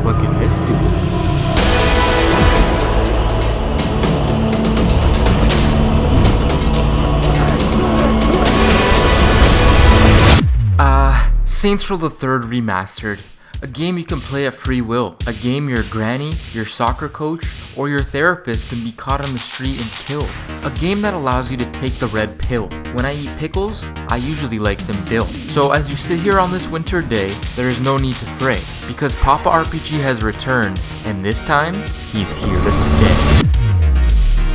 what can this do? Saints Row the Third Remastered. A game you can play at free will. A game your granny, your soccer coach, or your therapist can be caught on the street and killed. A game that allows you to take the red pill. When I eat pickles, I usually like them dill. So as you sit here on this winter day, there is no need to fray, because Papa RPG has returned, and this time, he's here to stay.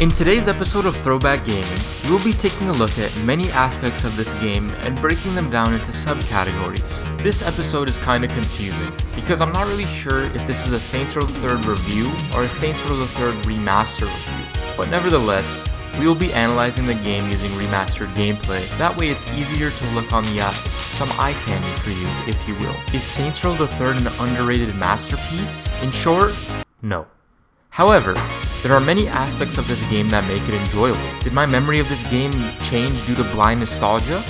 In today's episode of Throwback Gaming, we will be taking a look at many aspects of this game and breaking them down into subcategories. This episode is kinda confusing, because I'm not really sure if this is a Saints Row the Third review or a Saints Row the Third remaster review, but nevertheless, we will be analyzing the game using remastered gameplay. That way it's easier to look on the eyes, some eye candy for you, if you will. Is Saints Row the Third an underrated masterpiece? In short, no. However, there are many aspects of this game that make it enjoyable. Did my memory of this game change due to blind nostalgia?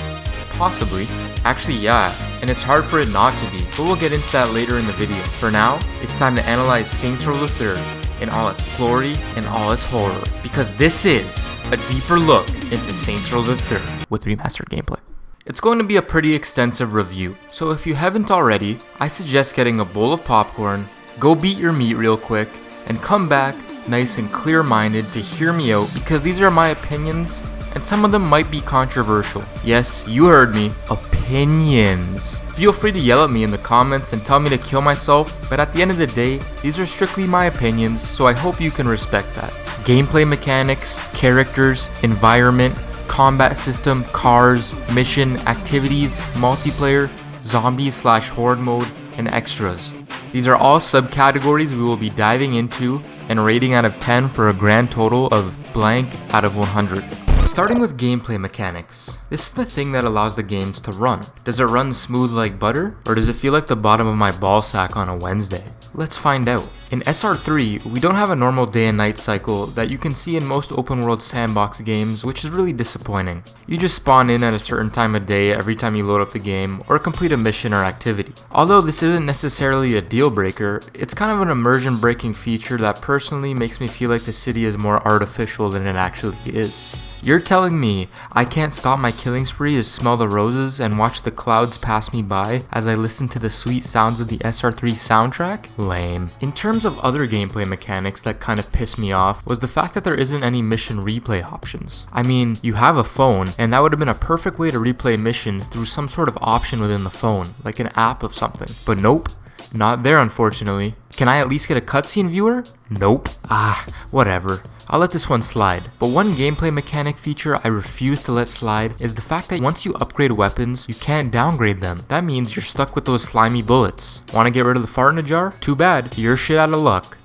Possibly. Actually, yeah, and it's hard for it not to be, but we'll get into that later in the video. For now, it's time to analyze Saints Row the Third in all its glory and all its horror, because this is a deeper look into Saints Row the Third with remastered gameplay. It's going to be a pretty extensive review, so if you haven't already, I suggest getting a bowl of popcorn, go beat your meat real quick, and come back nice and clear-minded to hear me out, because these are my opinions and some of them might be controversial. Yes, you heard me, opinions. Feel free to yell at me in the comments and tell me to kill myself, but at the end of the day, these are strictly my opinions, so I hope you can respect that. Gameplay mechanics, characters, environment, combat system, cars, mission, activities, multiplayer, zombies/horde mode, and extras. These are all subcategories we will be diving into and rating out of 10 for a grand total of blank out of 100. Starting with gameplay mechanics. This is the thing that allows the games to run. Does it run smooth like butter, or does it feel like the bottom of my ball sack on a Wednesday? Let's find out. In SR3, we don't have a normal day and night cycle that you can see in most open world sandbox games, which is really disappointing. You just spawn in at a certain time of day every time you load up the game or complete a mission or activity. Although this isn't necessarily a deal breaker, it's kind of an immersion breaking feature that personally makes me feel like the city is more artificial than it actually is. You're telling me I can't stop my killing spree to smell the roses and watch the clouds pass me by as I listen to the sweet sounds of the SR3 soundtrack? Lame. In terms of other gameplay mechanics that kind of pissed me off was the fact that there isn't any mission replay options. I mean, you have a phone, and that would have been a perfect way to replay missions through some sort of option within the phone, like an app of something. But nope. Not there, unfortunately. Can I at least get a cutscene viewer? Nope. Whatever. I'll let this one slide. But one gameplay mechanic feature I refuse to let slide is the fact that once you upgrade weapons, you can't downgrade them. That means you're stuck with those slimy bullets. Want to get rid of the fart in a jar? Too bad. You're shit out of luck.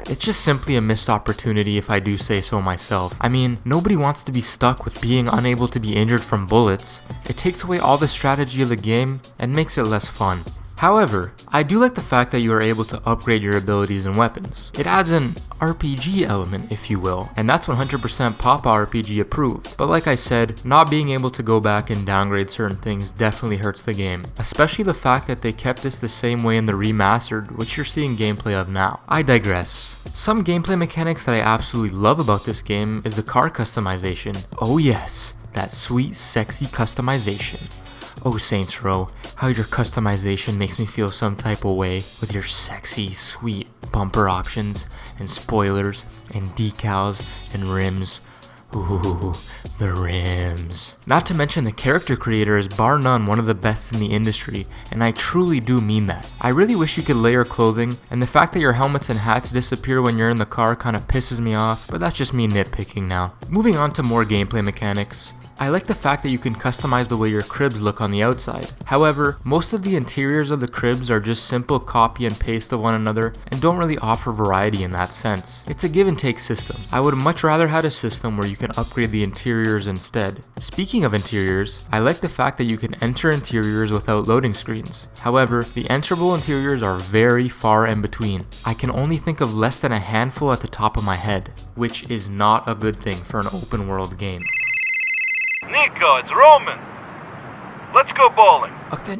It's just simply a missed opportunity if I do say so myself. I mean, nobody wants to be stuck with being unable to be injured from bullets. It takes away all the strategy of the game and makes it less fun. However, I do like the fact that you are able to upgrade your abilities and weapons. It adds an RPG element, if you will, and that's 100% Papa RPG approved. But like I said, not being able to go back and downgrade certain things definitely hurts the game, especially the fact that they kept this the same way in the remastered, which you're seeing gameplay of now. I digress. Some gameplay mechanics that I absolutely love about this game is the car customization. Oh yes, that sweet, sexy customization. Oh Saints Row, how your customization makes me feel some type of way with your sexy, sweet bumper options and spoilers and decals and rims. Ooh, the rims. Not to mention the character creator is bar none one of the best in the industry, and I truly do mean that. I really wish you could layer clothing, and the fact that your helmets and hats disappear when you're in the car kind of pisses me off, but that's just me nitpicking now. Moving on to more gameplay mechanics. I like the fact that you can customize the way your cribs look on the outside. However, most of the interiors of the cribs are just simple copy and paste of one another and don't really offer variety in that sense. It's a give and take system. I would much rather have a system where you can upgrade the interiors instead. Speaking of interiors, I like the fact that you can enter interiors without loading screens. However, the enterable interiors are very far in between. I can only think of less than a handful at the top of my head, which is not a good thing for an open world game. Nico, it's Roman. Let's go bowling.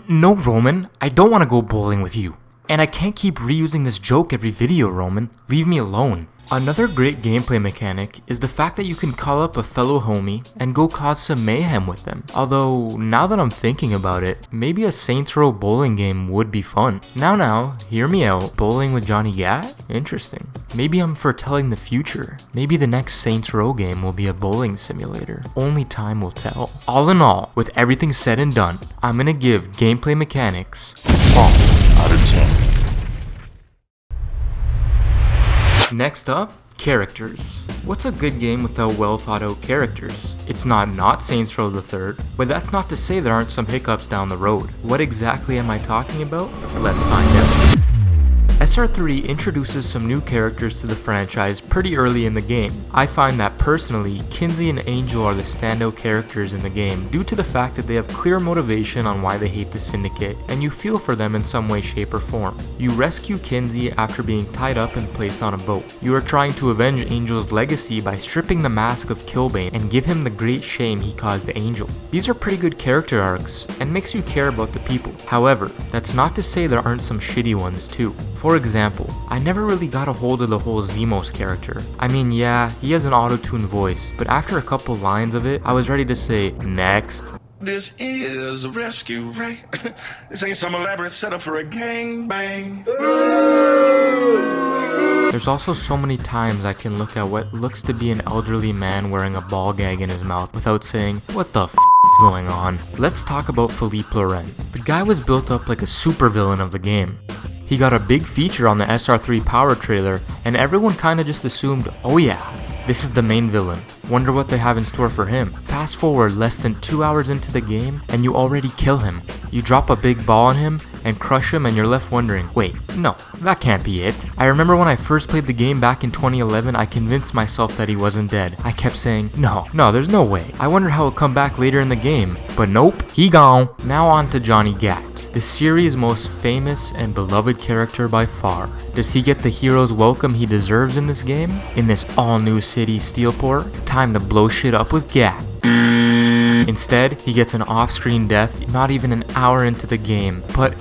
No, Roman. I don't want to go bowling with you. And I can't keep reusing this joke every video, Roman. Leave me alone. Another great gameplay mechanic is the fact that you can call up a fellow homie and go cause some mayhem with them. Although, now that I'm thinking about it, maybe a Saints Row bowling game would be fun. Now, hear me out. Bowling with Johnny Gat? Interesting. Maybe I'm foretelling the future. Maybe the next Saints Row game will be a bowling simulator. Only time will tell. All in all, with everything said and done, I'm gonna give gameplay mechanics 5 out of 10. Next up, characters. What's a good game without well thought out characters? It's not Saints Row the 3rd, but that's not to say there aren't some hiccups down the road. What exactly am I talking about? Let's find out. SR3 introduces some new characters to the franchise pretty early in the game. I find that personally, Kinzie and Angel are the standout characters in the game due to the fact that they have clear motivation on why they hate the Syndicate, and you feel for them in some way, shape, or form. You rescue Kinzie after being tied up and placed on a boat. You are trying to avenge Angel's legacy by stripping the mask of Killbane and give him the great shame he caused Angel. These are pretty good character arcs, and makes you care about the people. However, that's not to say there aren't some shitty ones too. For example, I never really got a hold of the whole Zemos character. I mean, yeah, he has an auto-tune voice, but after a couple lines of it, I was ready to say, next. This is a rescue, right? This ain't some elaborate setup for a gangbang. There's also so many times I can look at what looks to be an elderly man wearing a ball gag in his mouth without saying, what the f is going on? Let's talk about Philippe Laurent. The guy was built up like a supervillain of the game. He got a big feature on the SR3 Power trailer, and everyone kinda just assumed, oh yeah, this is the main villain. Wonder what they have in store for him. Fast forward less than 2 hours into the game, and you already kill him. You drop a big ball on him, and crush him, and you're left wondering, wait, no, that can't be it. I remember when I first played the game back in 2011, I convinced myself that he wasn't dead. I kept saying, no, there's no way. I wonder how he'll come back later in the game. But nope, he gone. Now on to Johnny Gat, the series' most famous and beloved character by far. Does he get the hero's welcome he deserves in this game? In this all-new city, Steelport? Time to blow shit up with Gat. Instead, he gets an off-screen death not even an hour into the game. But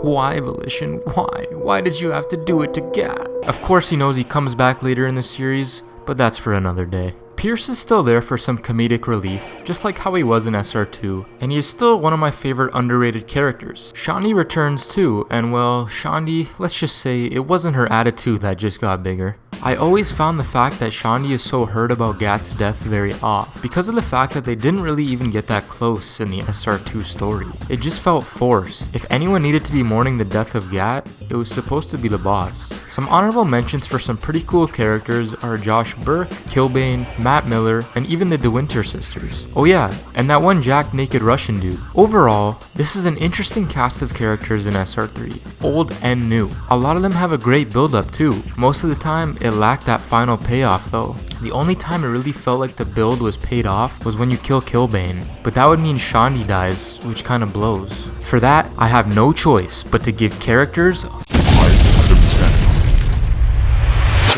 why, Volition? Why? Why did you have to do it to Gat? Of course he knows he comes back later in the series, but that's for another day. Pierce is still there for some comedic relief, just like how he was in SR2, and he is still one of my favorite underrated characters. Shaundi returns too, and well, Shaundi, let's just say it wasn't her attitude that just got bigger. I always found the fact that Shaundi is so hurt about Gat's death very off, because of the fact that they didn't really even get that close in the SR2 story. It just felt forced. If anyone needed to be mourning the death of Gat, it was supposed to be the boss. Some honorable mentions for some pretty cool characters are Josh Burke, Killbane, Matt Miller, and even the DeWinter sisters. Oh yeah, and that one Jack Naked Russian dude. Overall, this is an interesting cast of characters in SR3, old and new. A lot of them have a great build up too. Most of the time, it lacked that final payoff though. The only time it really felt like the build was paid off was when you kill Killbane, but that would mean Shaundi dies, which kinda blows. For that, I have no choice but to give characters a 5 out of 10.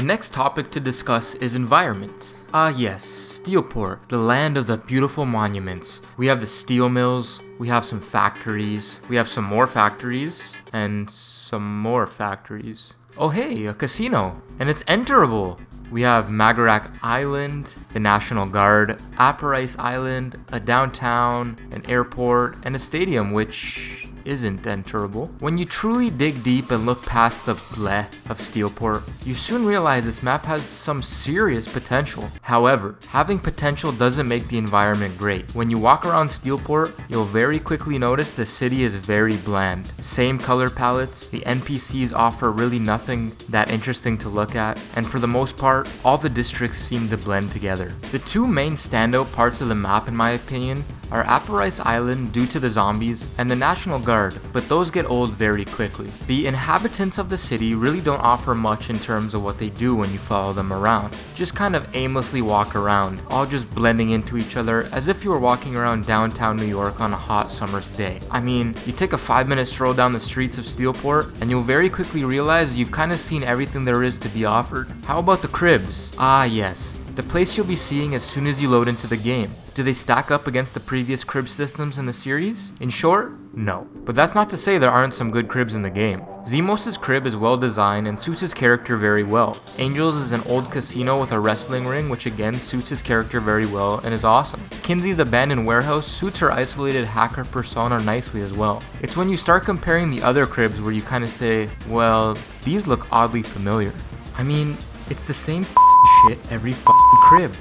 The next topic to discuss is environment. Yes, Steelport, the land of the beautiful monuments. We have the steel mills, we have some factories, we have some more factories, and some more factories. Oh hey, a casino, and it's enterable. We have Magarak Island, the National Guard, Aparice Island, a downtown, an airport, and a stadium which isn't enterable. When you truly dig deep and look past the bleh of Steelport, you soon realize this map has some serious potential. However, having potential doesn't make the environment great. When you walk around Steelport, you'll very quickly notice the city is very bland. Same color palettes, the NPCs offer really nothing that interesting to look at, and for the most part, all the districts seem to blend together. The two main standout parts of the map in my opinion are Aparice Island due to the zombies and the National Guard, but those get old very quickly. The inhabitants of the city really don't offer much in terms of what they do when you follow them around. Just kind of aimlessly walk around, all just blending into each other as if you were walking around downtown New York on a hot summer's day. I mean, you take a 5-minute stroll down the streets of Steelport and you'll very quickly realize you've kind of seen everything there is to be offered. How about the cribs? Ah yes, the place you'll be seeing as soon as you load into the game. Do they stack up against the previous crib systems in the series? In short, no. But that's not to say there aren't some good cribs in the game. Zemos' crib is well designed and suits his character very well. Angels is an old casino with a wrestling ring, which again suits his character very well and is awesome. Kinsey's abandoned warehouse suits her isolated hacker persona nicely as well. It's when you start comparing the other cribs where you kind of say, well, these look oddly familiar. I mean, it's the same shit every crib.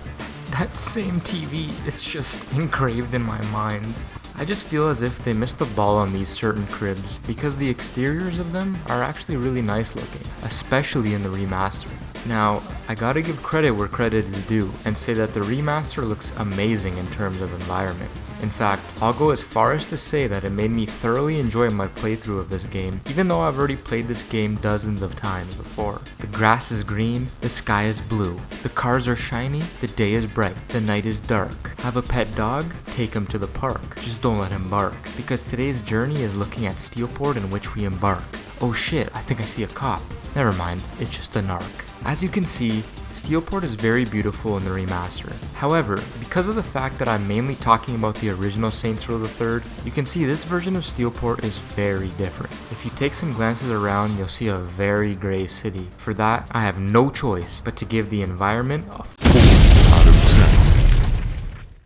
That same TV is just engraved in my mind. I just feel as if they missed the ball on these certain cribs because the exteriors of them are actually really nice looking, especially in the remaster. Now, I gotta give credit where credit is due and say that the remaster looks amazing in terms of environment. In fact, I'll go as far as to say that it made me thoroughly enjoy my playthrough of this game, even though I've already played this game dozens of times before. The grass is green, the sky is blue, the cars are shiny, the day is bright, the night is dark. Have a pet dog? Take him to the park. Just don't let him bark, because today's journey is looking at Steelport in which we embark. Oh shit, I think I see a cop. Never mind, it's just a narc. As you can see, Steelport is very beautiful in the remaster. However, because of the fact that I'm mainly talking about the original Saints Row the Third, you can see this version of Steelport is very different. If you take some glances around, you'll see a very gray city. For that, I have no choice but to give the environment a 4 out of 10.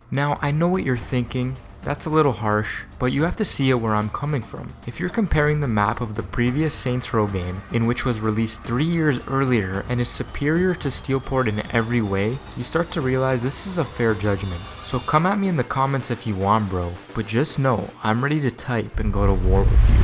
Now, I know what you're thinking. That's a little harsh, but you have to see it where I'm coming from. If you're comparing the map of the previous Saints Row game, in which was released 3 years earlier and is superior to Steelport in every way, you start to realize this is a fair judgment. So come at me in the comments if you want, bro, but just know I'm ready to type and go to war with you.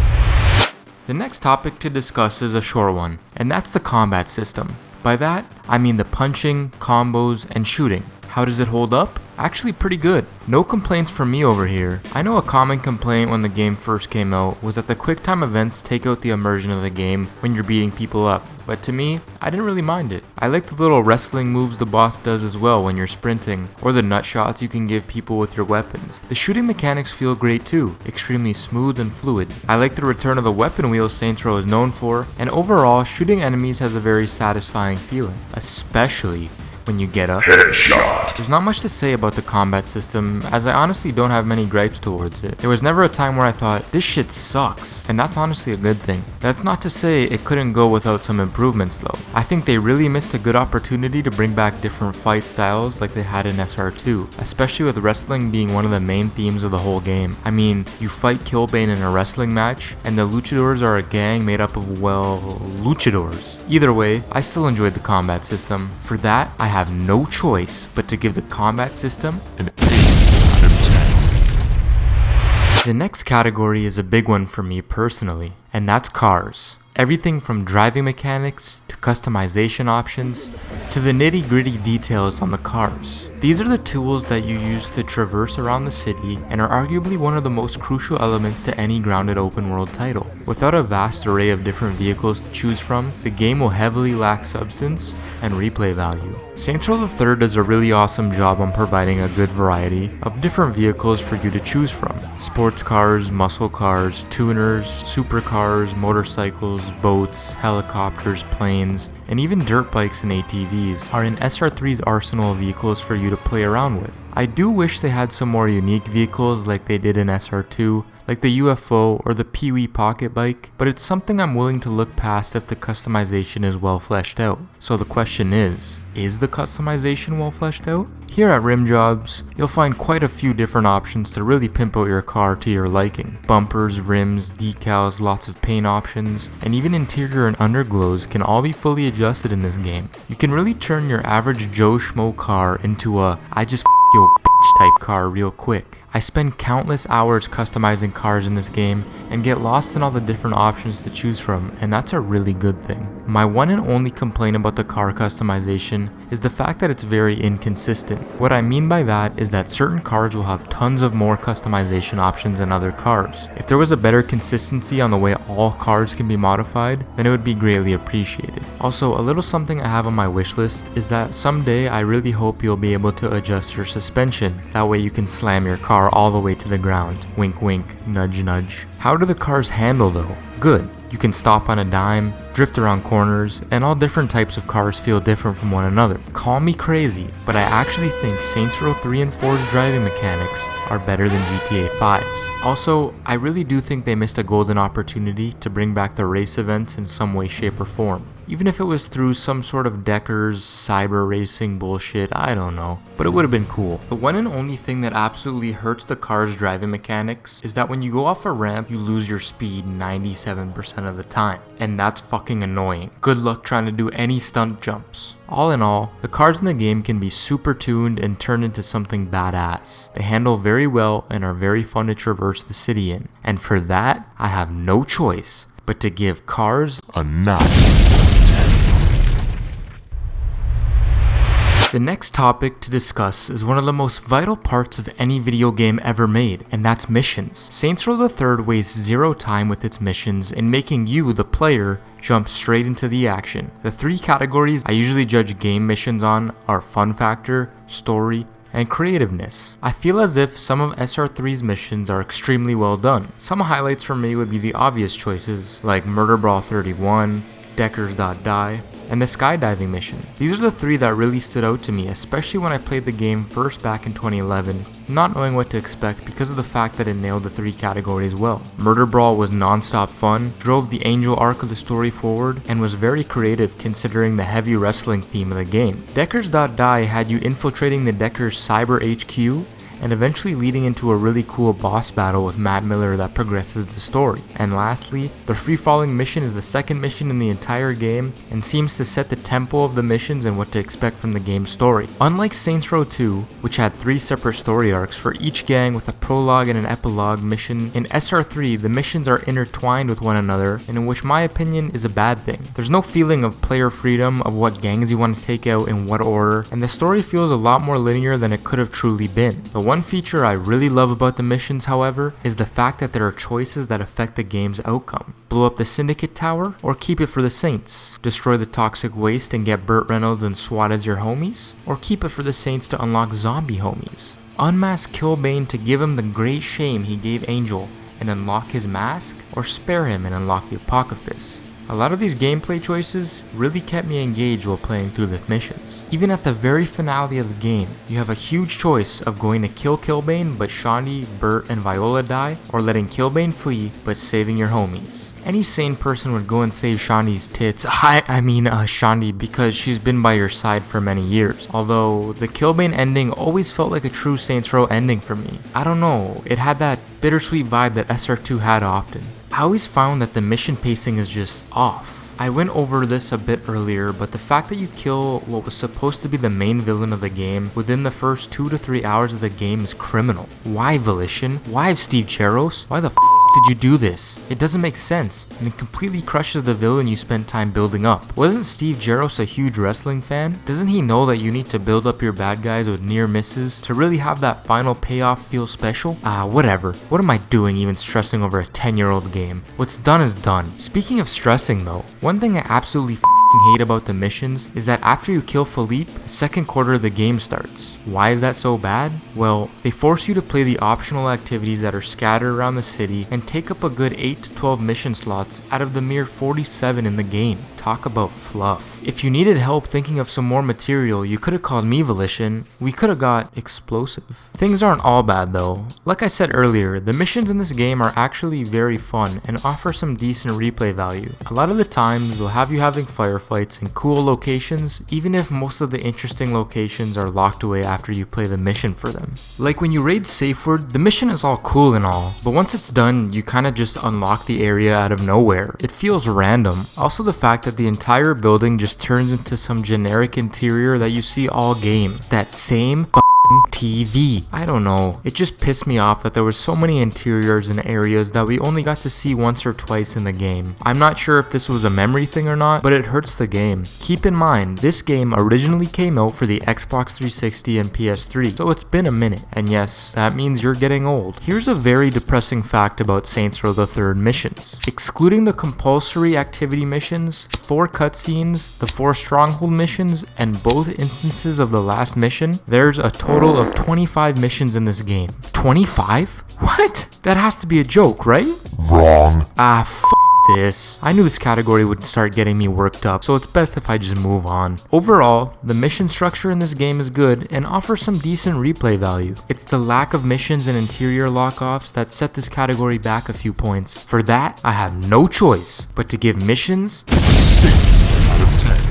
The next topic to discuss is a short one, and that's the combat system. By that, I mean the punching, combos, and shooting. How does it hold up? Actually pretty good. No complaints from me over here. I know a common complaint when the game first came out was that the quick time events take out the immersion of the game when you're beating people up, but to me, I didn't really mind it. I like the little wrestling moves the boss does as well when you're sprinting, or the nut shots you can give people with your weapons. The shooting mechanics feel great too, extremely smooth and fluid. I like the return of the weapon wheel Saints Row is known for, and overall, shooting enemies has a very satisfying feeling, especially when you get a headshot. There's not much to say about the combat system, as I honestly don't have many gripes towards it. There was never a time where I thought, this shit sucks, and that's honestly a good thing. That's not to say it couldn't go without some improvements though. I think they really missed a good opportunity to bring back different fight styles like they had in SR2, especially with wrestling being one of the main themes of the whole game. I mean, you fight Killbane in a wrestling match, and the luchadors are a gang made up of, well, luchadors. Either way, I still enjoyed the combat system. For that, I have no choice but to give the combat system an 8 out of 10. The next category is a big one for me personally, and that's cars. Everything from driving mechanics to customization options to the nitty-gritty details on the cars. These are the tools that you use to traverse around the city and are arguably one of the most crucial elements to any grounded open world title. Without a vast array of different vehicles to choose from, the game will heavily lack substance and replay value. Saints Row the Third does a really awesome job on providing a good variety of different vehicles for you to choose from. Sports cars, muscle cars, tuners, supercars, motorcycles, boats, helicopters, planes, and even dirt bikes and ATVs are in SR3's arsenal of vehicles for you to play around with. I do wish they had some more unique vehicles like they did in SR2, like the UFO or the Pee-wee pocket bike, but it's something I'm willing to look past if the customization is well fleshed out. So the question is the customization well fleshed out? Here at Rim Jobs, you'll find quite a few different options to really pimp out your car to your liking. Bumpers, rims, decals, lots of paint options, and even interior and underglows can all be fully adjusted in this game. You can really turn your average Joe Schmo car into a I just yo bitch type car real quick. I spend countless hours customizing cars in this game and get lost in all the different options to choose from, and that's a really good thing. My one and only complaint about the car customization is the fact that it's very inconsistent. What I mean by that is that certain cars will have tons of more customization options than other cars. If there was a better consistency on the way all cars can be modified, then it would be greatly appreciated. Also, a little something I have on my wish list is that someday I really hope you'll be able to adjust your suspension. That way you can slam your car all the way to the ground. Wink wink, nudge nudge. How do the cars handle though? Good. You can stop on a dime, drift around corners, and all different types of cars feel different from one another. Call me crazy, but I actually think Saints Row 3 and 4's driving mechanics are better than GTA 5's. Also, I really do think they missed a golden opportunity to bring back the race events in some way, shape, or form. Even if it was through some sort of Deckers cyber racing bullshit, I don't know. But it would have been cool. The one and only thing that absolutely hurts the car's driving mechanics is that when you go off a ramp, you lose your speed 97% of the time. And that's fucking annoying. Good luck trying to do any stunt jumps. All in all, the cars in the game can be super tuned and turned into something badass. They handle very well and are very fun to traverse the city in. And for that, I have no choice but to give cars a 9. The next topic to discuss is one of the most vital parts of any video game ever made, and that's missions. Saints Row the Third wastes zero time with its missions in making you, the player, jump straight into the action. The 3 categories I usually judge game missions on are fun factor, story, and creativeness. I feel as if some of SR3's missions are extremely well done. Some highlights for me would be the obvious choices, like Murder Brawl 31, Deckers.die, and the skydiving mission. These are the 3 that really stood out to me, especially when I played the game first back in 2011, not knowing what to expect because of the fact that it nailed the 3 categories well. Murder Brawl was non-stop fun, drove the Angel arc of the story forward, and was very creative considering the heavy wrestling theme of the game. Deckers.die had you infiltrating the Deckers Cyber HQ, and eventually leading into a really cool boss battle with Matt Miller that progresses the story. And lastly, the free-falling mission is the second mission in the entire game and seems to set the tempo of the missions and what to expect from the game's story. Unlike Saints Row 2, which had 3 separate story arcs for each gang with a prologue and an epilogue mission, in SR3 the missions are intertwined with one another, and in which my opinion is a bad thing. There's no feeling of player freedom of what gangs you want to take out in what order, and the story feels a lot more linear than it could have truly been. The one feature I really love about the missions, however, is the fact that there are choices that affect the game's outcome. Blow up the Syndicate Tower, or keep it for the Saints. Destroy the toxic waste and get Burt Reynolds and SWAT as your homies, or keep it for the Saints to unlock zombie homies. Unmask Killbane to give him the great shame he gave Angel and unlock his mask, or spare him and unlock the Apocalypse. A lot of these gameplay choices really kept me engaged while playing through the missions. Even at the very finale of the game, you have a huge choice of going to kill Killbane but Shaundi, Burt, and Viola die, or letting Killbane flee but saving your homies. Any sane person would go and save Shaundi's tits, Shaundi, because she's been by your side for many years. Although, the Killbane ending always felt like a true Saints Row ending for me. I don't know, it had that bittersweet vibe that SR2 had often. I always found that the mission pacing is just off. I went over this a bit earlier, but the fact that you kill what was supposed to be the main villain of the game within the first 2 to 3 hours of the game is criminal. Why, Volition? Why, Steve Jaros? Why the f*** did you do this? It doesn't make sense, and it completely crushes the villain you spent time building up. Wasn't Steve Jaros a huge wrestling fan? Doesn't he know that you need to build up your bad guys with near misses to really have that final payoff feel special? Whatever. What am I doing even stressing over a 10-year-old game? What's done is done. Speaking of stressing though, one thing I absolutely hate about the missions is that after you kill Philippe, the second quarter of the game starts. Why is that so bad? Well, they force you to play the optional activities that are scattered around the city and take up a good 8 to 12 mission slots out of the mere 47 in the game. Talk about fluff. If you needed help thinking of some more material, you could have called me, Volition. We could have got explosive. Things aren't all bad though. Like I said earlier, the missions in this game are actually very fun and offer some decent replay value. A lot of the times, they'll have you having firefights in cool locations, even if most of the interesting locations are locked away after you play the mission for them. Like when you raid Safeward, the mission is all cool and all, but once it's done, you kinda just unlock the area out of nowhere. It feels random. Also the fact that the entire building just turns into some generic interior that you see all game. That same TV. I don't know. It just pissed me off that there were so many interiors and areas that we only got to see once or twice in the game. I'm not sure if this was a memory thing or not, but it hurts the game. Keep in mind, this game originally came out for the Xbox 360 and PS3, so it's been a minute. And yes, that means you're getting old. Here's a very depressing fact about Saints Row the Third missions. Excluding the compulsory activity missions, 4 cutscenes, the 4 stronghold missions, and both instances of the last mission, there's a total of 25 missions in this game. 25? What? That has to be a joke, right? Wrong. this. I knew this category would start getting me worked up, so it's best if I just move on. Overall, the mission structure in this game is good and offers some decent replay value. It's the lack of missions and interior lock-offs that set this category back a few points. For that, I have no choice but to give missions 6 out of 10.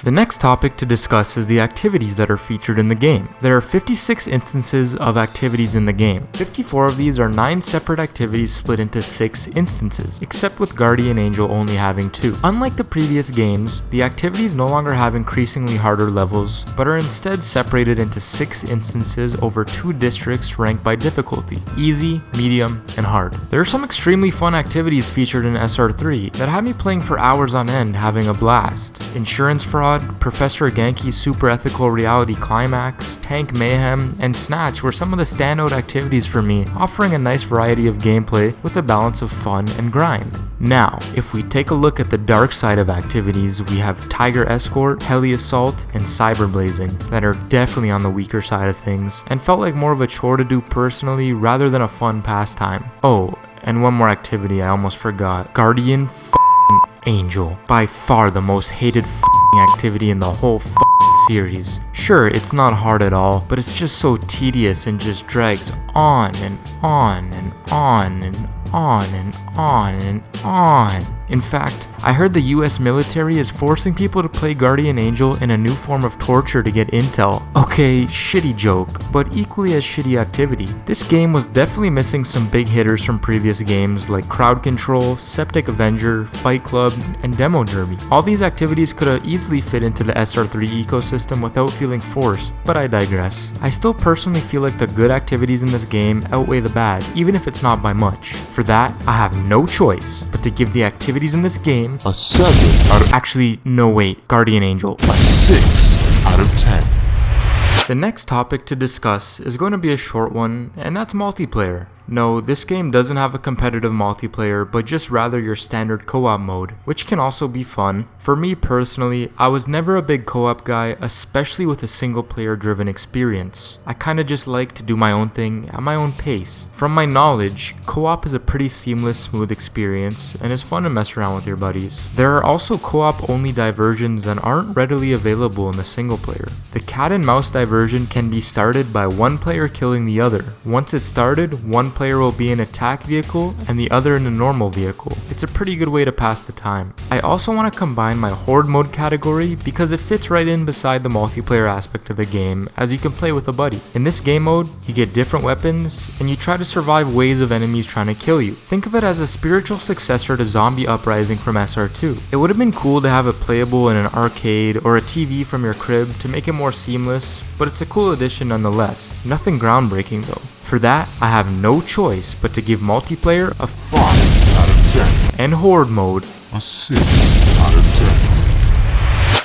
The next topic to discuss is the activities that are featured in the game. There are 56 instances of activities in the game. 54 of these are 9 separate activities split into 6 instances, except with Guardian Angel only having 2. Unlike the previous games, the activities no longer have increasingly harder levels, but are instead separated into 6 instances over 2 districts ranked by difficulty: easy, medium, and hard. There are some extremely fun activities featured in SR3 that have me playing for hours on end having a blast. Insurance fraud, Professor Genki's super ethical reality climax, Tank Mayhem, and Snatch were some of the standout activities for me, offering a nice variety of gameplay with a balance of fun and grind. Now, if we take a look at the dark side of activities, we have Tiger Escort, Heli Assault, and Cyber Blazing that are definitely on the weaker side of things, and felt like more of a chore to do personally rather than a fun pastime. Oh, and one more activity I almost forgot. Guardian Angel, by far the most hated activity in the whole series. Sure, it's not hard at all, but it's just so tedious and just drags on and on and on and on and on and on. In fact, I heard the US military is forcing people to play Guardian Angel in a new form of torture to get intel. Okay, shitty joke, but equally as shitty activity. This game was definitely missing some big hitters from previous games like Crowd Control, Septic Avenger, Fight Club, and Demo Derby. All these activities could have easily fit into the SR3 ecosystem without feeling forced, but I digress. I still personally feel like the good activities in this game outweigh the bad, even if it's not by much. For that, I have no choice but to give the activities in this game A 7 out of... Actually, no wait, Guardian Angel. A 6 out of 10. The next topic to discuss is going to be a short one, and that's multiplayer. No, this game doesn't have a competitive multiplayer, but just rather your standard co-op mode, which can also be fun. For me personally, I was never a big co-op guy, especially with a single player driven experience. I kinda just like to do my own thing at my own pace. From my knowledge, co-op is a pretty seamless, smooth experience, and is fun to mess around with your buddies. There are also co-op only diversions that aren't readily available in the single player. The cat and mouse diversion can be started by one player killing the other. Once it's started, one player will be in an attack vehicle and the other in a normal vehicle. It's a pretty good way to pass the time. I also want to combine my horde mode category because it fits right in beside the multiplayer aspect of the game, as you can play with a buddy. In this game mode, you get different weapons and you try to survive waves of enemies trying to kill you. Think of it as a spiritual successor to Zombie Uprising from SR2. It would have been cool to have it playable in an arcade or a TV from your crib to make it more seamless, but it's a cool addition nonetheless. Nothing groundbreaking though. For that, I have no choice but to give multiplayer a 5 out of 10. and horde mode A 6 out of 10.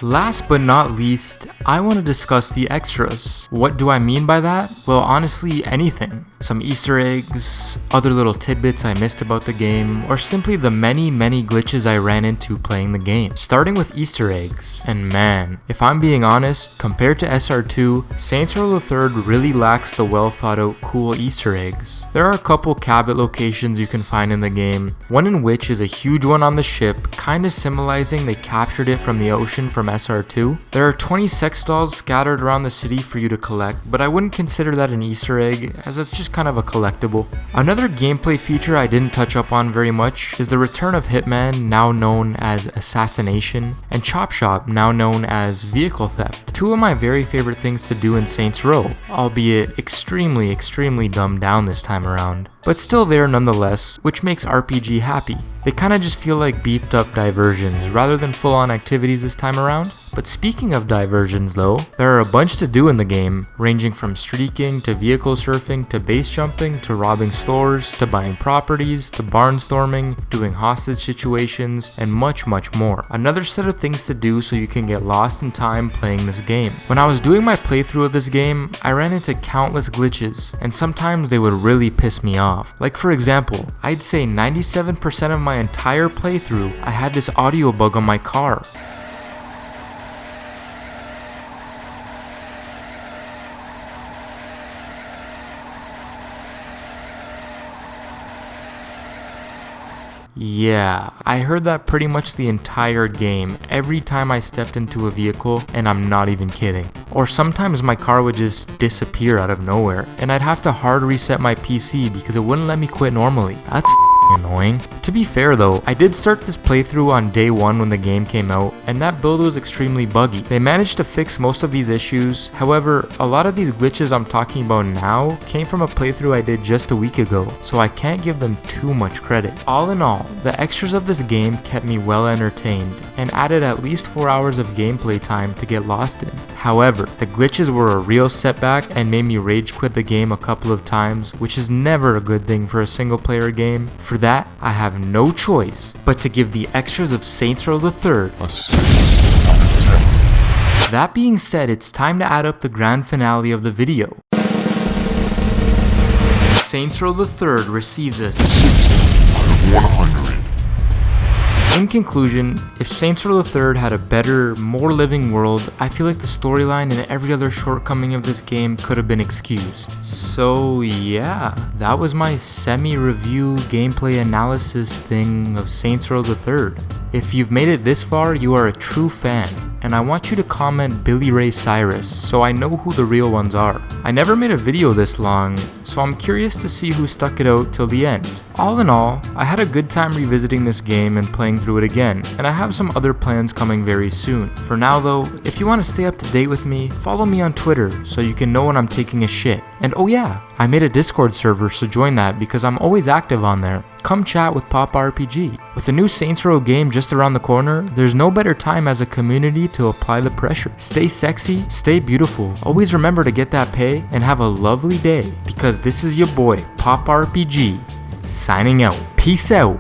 Last but not least, I want to discuss the extras. What do I mean by that? Well, honestly, anything. Some Easter eggs, other little tidbits I missed about the game, or simply the many glitches I ran into playing the game. Starting with Easter eggs. And man, if I'm being honest, compared to SR2, Saints Row III really lacks the well thought out cool Easter eggs. There are a couple Cabot locations you can find in the game, one in which is a huge one on the ship, kinda symbolizing they captured it from the ocean from SR2. There are 20 sex dolls scattered around the city for you to collect, but I wouldn't consider that an Easter egg, as it's just kind of a collectible. Another gameplay feature I didn't touch up on very much is the return of Hitman, now known as Assassination, and Chop Shop, now known as Vehicle Theft. Two of my very favorite things to do in Saints Row, albeit extremely dumbed down this time around, but still there nonetheless, which makes RPG happy. They kinda just feel like beefed up diversions rather than full on activities this time around. But speaking of diversions though, there are a bunch to do in the game, ranging from streaking to vehicle surfing to base jumping to robbing stores to buying properties to barnstorming, doing hostage situations, and much more. Another set of things to do so you can get lost in time playing this game. When I was doing my playthrough of this game, I ran into countless glitches, and sometimes they would really piss me off. Like for example, I'd say 97% of my entire playthrough, I had this audio bug on my car. Yeah, I heard that pretty much the entire game, every time I stepped into a vehicle, and I'm not even kidding. Or sometimes my car would just disappear out of nowhere, and I'd have to hard reset my PC because it wouldn't let me quit normally. That's annoying. To be fair though, I did start this playthrough on day 1 when the game came out, and that build was extremely buggy. They managed to fix most of these issues, however, a lot of these glitches I'm talking about now came from a playthrough I did just a week ago, so I can't give them too much credit. All in all, the extras of this game kept me well entertained, and added at least 4 hours of gameplay time to get lost in. However, the glitches were a real setback and made me rage quit the game a couple of times, which is never a good thing for a single player game. For that, I have no choice but to give the extras of Saints Row the Third a 6 out of 10. That being said, it's time to add up the grand finale of the video. Saints Row the Third receives a 60 out of 100. In conclusion, if Saints Row the Third had a better, more living world, I feel like the storyline and every other shortcoming of this game could have been excused. So yeah, that was my semi-review gameplay analysis thing of Saints Row the Third. If you've made it this far, you are a true fan, and I want you to comment Billy Ray Cyrus so I know who the real ones are. I never made a video this long, so I'm curious to see who stuck it out till the end. All in all, I had a good time revisiting this game and playing through it again, and I have some other plans coming very soon. For now though, if you want to stay up to date with me, follow me on Twitter so you can know when I'm taking a shit. And oh yeah, I made a Discord server, so join that because I'm always active on there. Come chat with Pop RPG. With the new Saints Row game just around the corner, there's no better time as a community to apply the pressure. Stay sexy, stay beautiful, always remember to get that pay, and have a lovely day, because this is your boy, Pop RPG, signing out. Peace out.